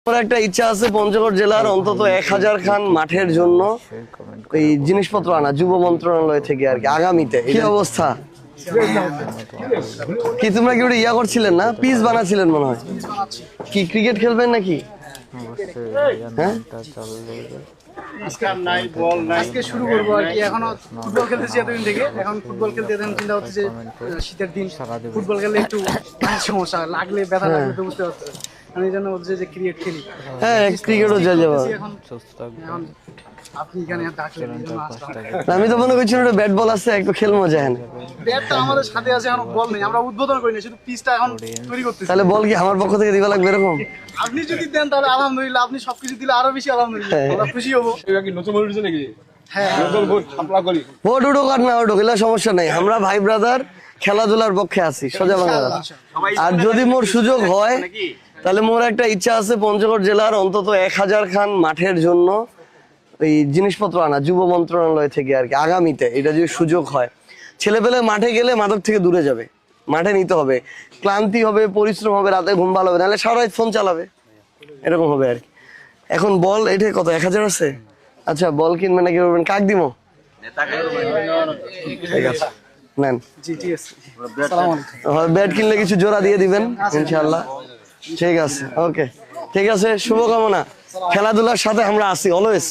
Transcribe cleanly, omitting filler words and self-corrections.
আমার একটা ইচ্ছা আছে পঞ্চগড় জেলার অন্তত 1000 খান মাঠের জন্য এই জিনিসপত্র আনা যুব মন্ত্রণালয় থেকে আর কি আগামীতে। কি অবস্থা? কি তোমরা কি ওটা ইয়া করছিলেন না, পিচ বানাচ্ছিলেন মনে হয়? কি ক্রিকেট খেলবেন নাকি? হ্যাঁ আজকে শুরু করবো আর কি। এখনো ফুটবল খেলতেছি এতদিন থেকে, এখন ফুটবল খেলতে এখন চিন্তা হচ্ছে যে শীতের দিন ফুটবল খেললে একটু সমস্যা লাগলে ব্যথা লাগলে তো বুঝতে পারছো, আমি এই জন্য বলছি যে ক্রিকেট খেলি। হ্যাঁ ক্রিকেটও যা যাবো। এখন আপনি এখানে ডাকলেন, এই জন্য আসলাম। আমি তো মনে করছি ওটা ব্যাট বল আছে, একটু খেলবো যায় না। ব্যাটটা আমাদের সাথে আছে, এখন বল নেই, আমরা উদ্বোধন করি না, শুধু পিচটা এখন তৈরি করতেছি। তাহলে বল কি আমার পক্ষ থেকে দিবা লাগবে এরকম? আপনি যদি দেন তাহলে আলহামদুলিল্লাহ, আপনি সবকিছু দিলে আরো বেশি আলহামদুলিল্লাহ, আমরা খুশি হবো। ভোট উঠুক আর না উঠুক এগুলো সমস্যা নেই, আমরা ভাই ব্রাদার খেলাধুলার পক্ষে আছি সোজা বাংলা। আর যদি মোর সুযোগ হয় তাহলে মোর একটা ইচ্ছা আছে পঞ্চগড় জেলার অন্তত 1000 খান মাঠের জন্য এই জিনিসপত্র আনা যুব মন্ত্রণালয় থেকে আর কি আগামীতে। এটা যদি সুযোগ হয়, ছেলেপেলে মাঠে গেলে মাদক থেকে দূরে যাবে, মাঠে নিতে হবে, ক্লান্তি হবে, পরিশ্রম হবে, রাতে ঘুম ভালো হবে, নাহলে সারা রাত ফোন চালাবে, এরকম হবে আর কি। এখন বল এটা কত 1000 আছে? আচ্ছা বল কিনবেন নাকি করবেন? কাক দিমো? ঠিক আছে নেন। জি ঠিক আছে, আসসালামু আলাইকুম। ব্যাট কিনলে কিছু জোড়া দিয়ে দিবেন ইনশাআল্লাহ। ঠিক আছে, ওকে, ঠিক আছে, শুভকামনা। খেলাধুলার সাথে আমরা আছি অলওয়েজ।